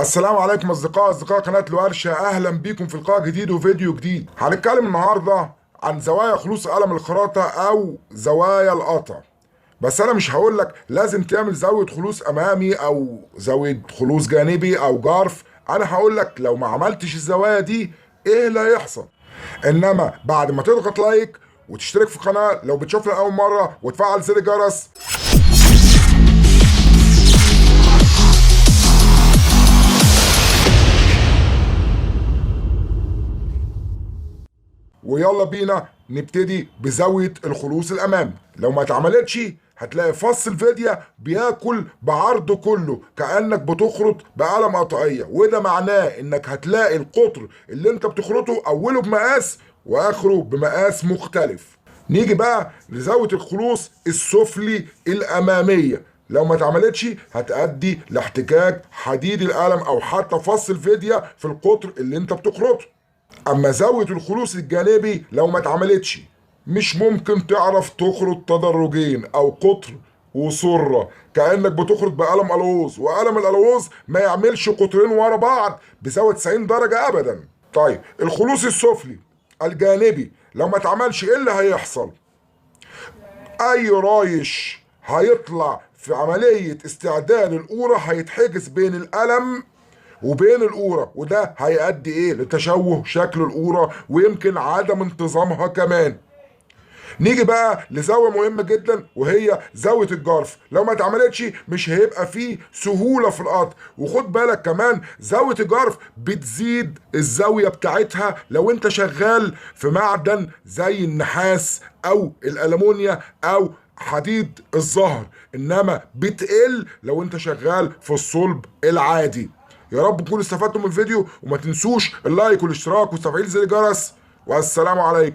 السلام عليكم اصدقاء قناه الورشه، اهلا بيكم في لقاء جديد وفيديو جديد. هنتكلم النهارده عن زوايا خلوص قلم الخراطه او زوايا القطع. بس انا مش هقول لك لازم تعمل زاويه خلوص امامي او زاويه خلوص جانبي او جرف. انا هقول لك لو ما عملتش الزوايا دي ايه اللي هيحصل. انما بعد ما تضغط لايك وتشترك في القناه لو بتشوفنا اول مره وتفعل زر الجرس، ويلا بينا نبتدي بزاوية الخلوص الأمامي. لو ما اتعملتش هتلاقي فص الفيديو بياكل بعرضه كله كأنك بتخرط بقلم قطعية، وده معناه انك هتلاقي القطر اللي انت بتخرطه اوله بمقاس واخره بمقاس مختلف. نيجي بقى لزاوية الخلوص السفلي الأمامية. لو ما اتعملتش هتؤدي لاحتكاك حديد القلم او حتى فص الفيديو في القطر اللي انت بتخرطه. اما زاوية الخلوص الجانبي لو ما اتعملتش مش ممكن تعرف تخرط تدرجين او قطر وسرة كأنك بتخرط بقلم قلوز، وقلم القلوز ما يعملش قطرين ورا بعض بزاوية 90 درجة ابدا. طيب الخلوص السفلي الجانبي لو ما اتعملش ايه اللي هيحصل؟ اي رايش هيطلع في عملية استعداد القورة هيتحجز بين القلم وبين القورة، وده هيؤدي ايه؟ لتشوه شكل القورة ويمكن عدم انتظامها كمان. نيجي بقى لزاوية مهمة جدا وهي زاوية الجرف. لو ما اتعملتش مش هيبقى فيه سهولة في القطع. وخد بالك كمان زاوية الجرف بتزيد الزاوية بتاعتها لو انت شغال في معدن زي النحاس او الألمونيا او حديد الزهر، انما بتقل لو انت شغال في الصلب العادي. يا رب تكونوا استفدتم من الفيديو، وما تنسوش اللايك والاشتراك وتفعيل زر الجرس، والسلام عليكم.